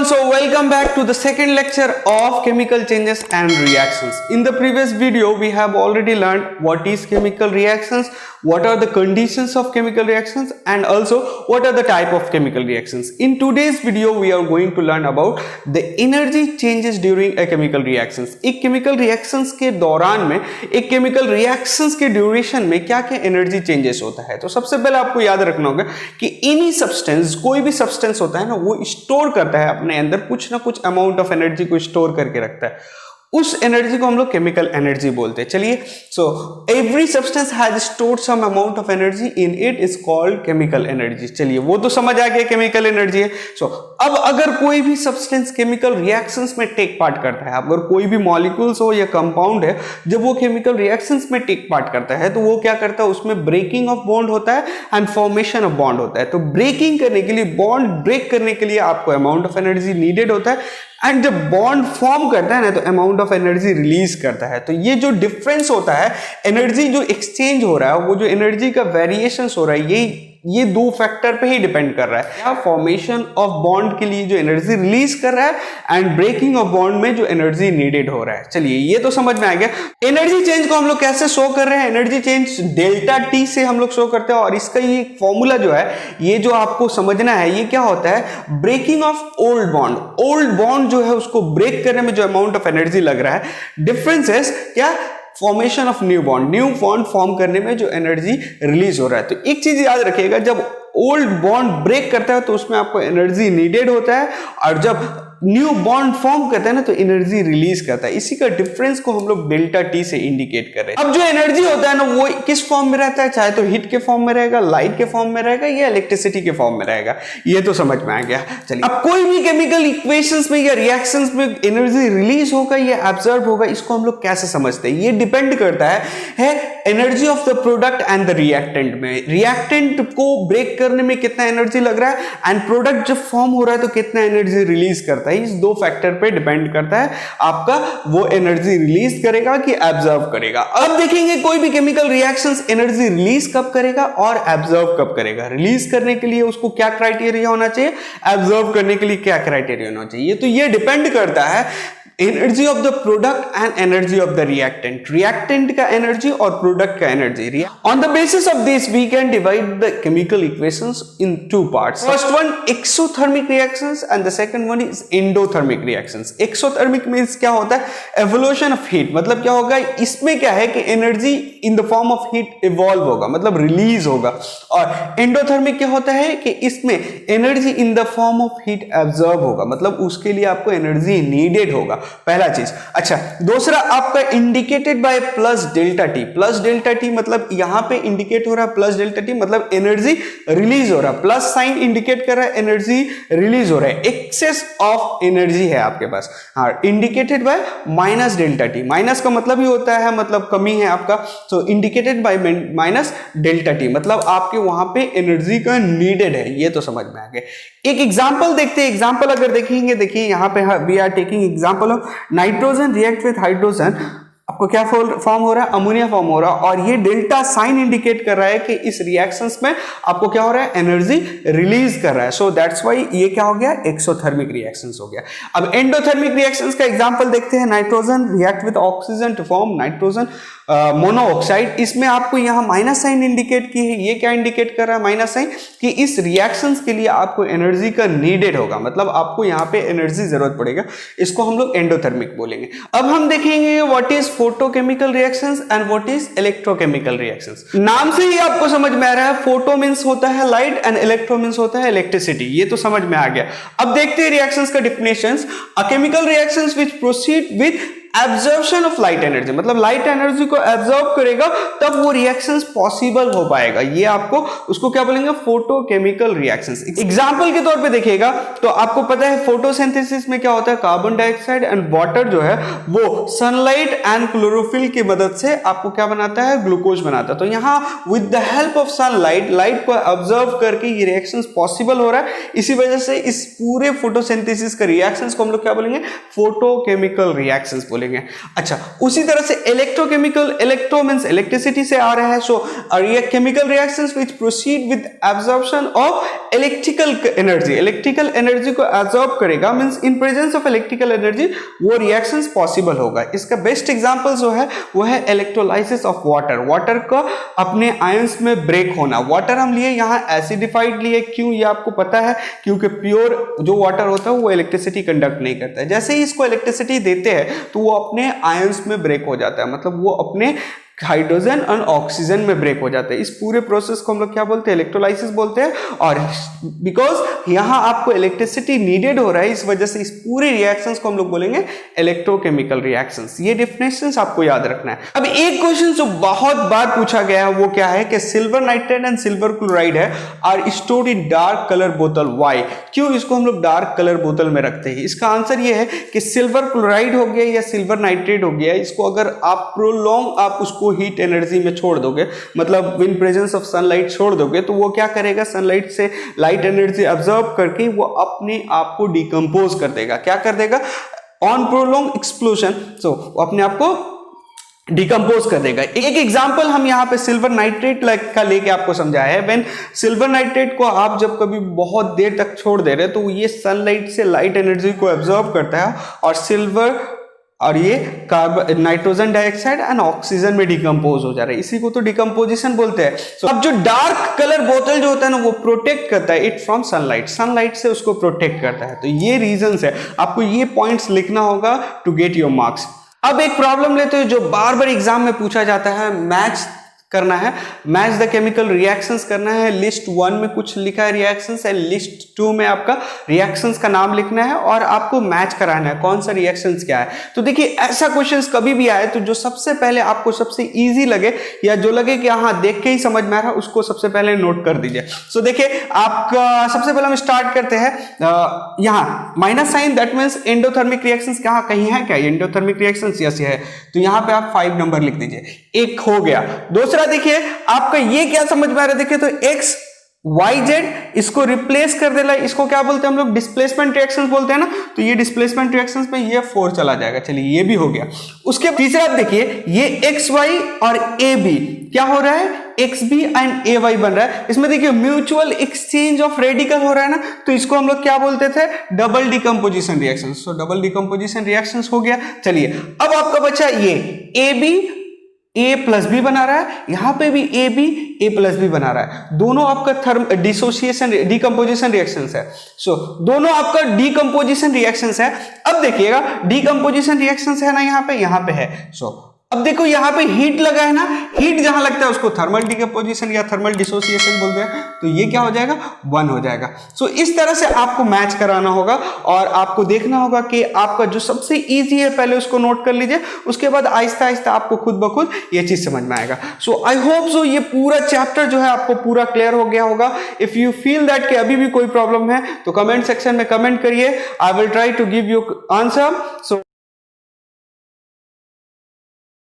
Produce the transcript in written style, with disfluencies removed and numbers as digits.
So welcome back to the second lecture of chemical changes and reactions. In the previous video, we have already learned what is chemical reactions, what are the conditions of chemical reactions, and also what are the type of chemical reactions. In today's video, we are going to learn about the energy changes during a chemical reactions. एक chemical reactions के दौरान में एक chemical reactions के duration में क्या क्या energy changes होता है. तो सबसे पहले आपको याद रखना होगा कि any substance, कोई भी substance होता है ना, वो स्टोर करता है अपने अंदर कुछ ना कुछ अमाउंट ऑफ एनर्जी को स्टोर करके रखता है. उस एनर्जी को हम लोग केमिकल एनर्जी बोलते हैं. चलिए, so every substance has stored some amount of energy in it is called chemical energy. चलिए, वो तो समझ आ गया केमिकल एनर्जी है. सो अब अगर कोई भी सब्सटेंस केमिकल रिएक्शंस में टेक पार्ट करता है, अगर कोई भी मॉलिक्यूल्स हो या कंपाउंड है, जब वो केमिकल रिएक्शंस में टेक पार्ट करता है तो वो क्या करता है, उसमें ब्रेकिंग ऑफ बॉन्ड होता है एंड फॉर्मेशन ऑफ बॉन्ड होता है. तो ब्रेकिंग करने के लिए, बॉन्ड ब्रेक करने के लिए आपको अमाउंट ऑफ एनर्जी नीडेड होता है, एंड जब बॉन्ड फॉर्म करता है ना तो अमाउंट ऑफ एनर्जी रिलीज करता है. तो ये जो डिफरेंस होता है, एनर्जी जो एक्सचेंज हो रहा है, वो जो एनर्जी का वेरिएशन हो रहा है, ये दो फैक्टर पे ही डिपेंड कर रहा है. क्या फॉर्मेशन ऑफ बॉन्ड के लिए जो एनर्जी रिलीज कर रहा है एंड ब्रेकिंग ऑफ बॉन्ड में जो एनर्जी नीडेड हो रहा है. चलिए, ये तो समझ में आ गया. एनर्जी चेंज को हम लोग कैसे शो कर रहे हैं, एनर्जी चेंज डेल्टा टी से हम लोग शो करते हैं. और इसका ये फॉर्मूला जो है, ये जो आपको समझना है, ये क्या होता है, breaking of old bond. Old bond जो है उसको ब्रेक करने में जो अमाउंट ऑफ एनर्जी लग रहा है, डिफरेंसेस क्या, formation of new bond. New bond form करने में जो एनर्जी रिलीज हो रहा है. तो एक चीज याद रखिएगा, जब ओल्ड बॉन्ड ब्रेक करता है तो उसमें आपको एनर्जी नीडेड होता है, और जब न्यू बॉन्ड फॉर्म करता है ना तो एनर्जी रिलीज करता है. इसी का डिफरेंस को हम लोग डेल्टा टी से इंडिकेट कर रहे हैं. अब जो एनर्जी होता है ना, वो किस फॉर्म में रहता है, चाहे तो हीट के फॉर्म में रहेगा, लाइट के फॉर्म में रहेगा, या इलेक्ट्रिसिटी के फॉर्म में रहेगा. ये तो समझ में आ गया. चलिए, अब कोई भी केमिकल इक्वेशंस में या रिएक्शंस में एनर्जी रिलीज होगा या एब्जॉर्ब होगा, इसको हम लोग कैसे समझते हैं, ये डिपेंड करता है energy of the product and the reactant में. रिएक्टेंट को ब्रेक करने में कितना एनर्जी लग रहा है एंड प्रोडक्ट जब फॉर्म हो रहा है तो कितना एनर्जी रिलीज करता है. इस दो फैक्टर पे डिपेंड करता है आपका वो एनर्जी रिलीज करेगा कि एब्जॉर्ब करेगा. अब देखेंगे कोई भी केमिकल रिएक्शंस एनर्जी रिलीज कब करेगा और एब्जॉर्ब कब करेगा. रिलीज करने के लिए उसको क्या क्राइटेरिया होना चाहिए, एब्जॉर्ब करने के लिए क्या क्राइटेरिया होना चाहिए. तो ये डिपेंड करता है energy of the product and energy of the reactant. Reactant का एनर्जी और प्रोडक्ट का energy. On the basis of this we can divide the chemical equations in two parts. First one exothermic reactions and the second one is endothermic reactions. Exothermic means क्या होता है, evolution of heat. मतलब क्या होगा, इसमें क्या है कि energy in the form of heat evolve होगा, मतलब रिलीज होगा. और एंडोथर्मिक क्या होता है कि इसमें energy in the form of heat absorb होगा, मतलब उसके लिए आपको एनर्जी नीडेड होगा. पहला चीज. अच्छा, दूसरा आपका indicated by plus delta T. Plus delta T मतलब यहां पे इंडिकेट हो रहा है प्लस डेल्टा टी, मतलब एनर्जी रिलीज हो रहा है. प्लस साइन इंडिकेट कर रहा है एनर्जी रिलीज हो रहा है, एक्सेस ऑफ एनर्जी है आपके पास. हाँ, indicated by minus delta T. Minus का मतलब ही होता है मतलब कमी है आपका. So indicated by minus delta T मतलब आपके वहां पे एनर्जी का नीडेड है. ये तो समझ में आ गया. एक एग्जांपल देखते हैं. एग्जांपल अगर देखेंगे, देखिए यहां पे we are taking example of nitrogen react with hydrogen. आपको क्या फॉर्म हो रहा है, अमोनिया फॉर्म हो रहा है, और ये डेल्टा साइन इंडिकेट कर रहा है कि इस रिएक्शंस में आपको क्या हो रहा है, एनर्जी रिलीज कर रहा है. सो दैट्स व्हाई ये क्या हो गया, एक्सोथर्मिक रिएक्शंस हो गया. अब एंडोथर्मिक रिएक्शंस का एग्जांपल देखते हैं. Nitrogen react with oxygen to form nitrogen monoxide. इसमें आपको यहां माइनस साइन इंडिकेट की है. ये क्या इंडिकेट कर रहा है, माइनस साइन, कि इस रिएक्शंस के लिए आपको एनर्जी का नीडेड होगा, मतलब आपको यहां पे एनर्जी जरूरत पड़ेगा. इसको हम लोग एंडोथर्मिक बोलेंगे. अब हम देखेंगे what is photochemical reactions and what is electrochemical reactions. नाम से ही आपको समझ में आ रहा है, फोटो मींस होता है लाइट एंड इलेक्ट्रो मींस होता है इलेक्ट्रिसिटी. ये तो समझ में आ गया. अब देखते हैं रिएक्शंस का definitions. A chemical reactions which proceed with absorption of light energy, मतलब लाइट एनर्जी को एब्जॉर्ब करेगा तब वो रिएक्शंस पॉसिबल हो पाएगा. ये आपको उसको क्या बोलेंगे, फोटोकेमिकल रिएक्शंस. एग्जांपल के तौर पे देखिएगा तो आपको पता है फोटोसिंथेसिस में क्या होता है, कार्बन डाइऑक्साइड एंड वाटर जो है वो सनलाइट एंड क्लोरोफिल की मदद से आपको क्या बनाता है, ग्लूकोज बनाता है. तो यहां with the help of sunlight, light को ऑब्जर्व करके ये रिएक्शंस पॉसिबल हो रहा है. इसी वजह से इस पूरे फोटोसिंथेसिस का रिएक्शंस को हम लोग क्या बोलेंगे, फोटोकेमिकल रिएक्शंस. बोलेंगे। अच्छा, उसी तरह से इलेक्ट्रोकेमिकल, इलेक्ट्रो मींस इलेक्ट्रिसिटी से आ रहा है, सो chemical reactions which proceed with absorption of electrical energy, electrical energy को एब्जॉर्ब करेगा, means in presence of electrical energy वो रिएक्शंस पॉसिबल होगा। इसका बेस्ट एग्जांपल जो है वो है इलेक्ट्रोलाइसिस ऑफ वाटर, वाटर का अपने आयंस में ब्रेक होना। वाटर हम लिए यहाँ एसिडिफाइड लिए, क्यों ये आपको पता है, क्योंकि प्योर जो वाटर होता है वो इलेक्ट्रिसिटी कंडक्ट नहीं करता है। जैसे ही इसको इलेक्ट्रिसिटी देते हैं तो वो अपने आयंस में ब्रेक हो जाता है, मतलब वो अपने हाइड्रोजन और ऑक्सीजन में ब्रेक हो जाते हैं। इस पूरे प्रोसेस को हम लोग क्या बोलते हैं, इलेक्ट्रोलाइसिस बोलते हैं। और बिकॉज यहां आपको इलेक्ट्रिसिटी नीडेड हो रहा है, इस वजह से इस पूरे रिएक्शंस को हम लोग बोलेंगे इलेक्ट्रोकेमिकल रिएक्शंस। ये डेफिनेशंस आपको याद रखना है। अब एक क्वेश्चन जो बहुत बार पूछा गया है वो क्या है कि silver nitrate and silver chloride है are stored in dark colour बोतल, व्हाई, क्यों इसको हम लोग डार्क कलर बोतल में रखते हैं। इसका आंसर ये है कि सिल्वर क्लोराइड हो गया या सिल्वर नाइट्रेट हो गया, इसको अगर आप प्रोलॉन्ग आप उसको हीट एनर्जी में छोड़ दोगे, मतलब इन प्रेजेंस ऑफ सनलाइट छोड़ दोगे, तो वो क्या करेगा, सनलाइट से लाइट एनर्जी ऑब्जर्व करके वो अपने आप को डिकम्पोज कर देगा। क्या कर देगा, ऑन प्रोलॉन्ग एक्सप्लोजन, सो अपने आप को डिकम्पोज कर देगा। एक एग्जांपल हम यहाँ पे सिल्वर नाइट्रेट का लेके आपको समझाया है। व्हेन सिल्वर नाइट्रेट को आप जब कभी बहुत देर तक छोड़ दे रहे तो ये सनलाइट से लाइट एनर्जी को एब्जॉर्ब करता है और सिल्वर और ये carbon, nitrogen dioxide and oxygen में डिकम्पोज हो जा रहा है, इसी को तो डिकम्पोजिशन बोलते हैं। अब जो डार्क कलर बोतल जो होता है ना वो प्रोटेक्ट करता है इट फ्रॉम सनलाइट, सनलाइट से उसको प्रोटेक्ट करता है। तो ये रीजंस है, आपको ये पॉइंट्स लिखना होगा टू गेट योर मार्क्स। अब एक प्रॉब्लम लेते हैं जो बार बार एग्जाम में पूछा जाता है, मैच करना है, मैच द केमिकल रिएक्शंस करना है। लिस्ट 1 में कुछ लिखा है रिएक्शंस एंड लिस्ट 2 में आपका रिएक्शंस का नाम लिखना है और आपको मैच कराना है कौन सा रिएक्शंस क्या है। तो देखिए ऐसा क्वेश्चंस कभी भी आए तो जो सबसे पहले आपको सबसे इजी लगे या जो लगे कि हाँ देख के ही समझ में आ रहा है उसको सबसे पहले नोट कर दीजिए। सो देखिए आपका सबसे पहले हम स्टार्ट करते हैं यहाँ minus sign, that means endothermic reactions कहाँ कहीं है क्या, एंडोथर्मिक रिएक्शंस यस है, तो यहाँ पे आप 5 नंबर लिख दीजिए, एक हो गया। दूसरा देखिए आपका ये क्या समझ में आ रहा है, देखिए तो x y z इसको रिप्लेस कर देना, इसको क्या बोलते हैं हम लोग, डिस्प्लेसमेंट रिएक्शंस बोलते हैं ना, तो ये डिस्प्लेसमेंट रिएक्शंस में ये 4 चला जाएगा। चलिए ये भी हो गया। उसके तीसरा देखिए ये x y और a b क्या हो रहा है, XB एंड AY बन रहा है। इसमें देखिए म्यूचुअल एक्सचेंज ऑफ रेडिकल हो रहा है ना, तो इसको हम लोग क्या बोलते थे, डबल डिकम्पोजिशन रिएक्शन। सो डबल डिकम्पोजिशन रिएक्शंस हो गया। चलिए अब आपका बचा ये AB A प्लस बी बना रहा है, यहां पे भी AB A प्लस बी बना रहा है, दोनों आपका डिसोसिएशन डिकम्पोजिशन रिएक्शंस है। सो दोनों आपका डिकम्पोजिशन रिएक्शंस है। अब देखिएगा डिकम्पोजिशन रिएक्शंस है ना, यहाँ पे है। सो अब देखो यहाँ पे हीट लगा है ना, हीट जहां लगता है उसको थर्मल डिकम्पोजिशन या थर्मल डिसोसिएशन बोलते हैं, तो ये क्या हो जाएगा, 1 हो जाएगा। सो इस तरह से आपको मैच कराना होगा और आपको देखना होगा कि आपका जो सबसे इजी है पहले उसको नोट कर लीजिए, उसके बाद आहिस्ता आहिस्ता आपको खुद ब खुद ये चीज समझ में आएगा। सो आई होप सो ये पूरा चैप्टर जो है आपको पूरा क्लियर हो गया होगा। इफ यू फील दैट कि अभी भी कोई प्रॉब्लम है तो कमेंट सेक्शन में कमेंट करिए, I will try to give you answer. So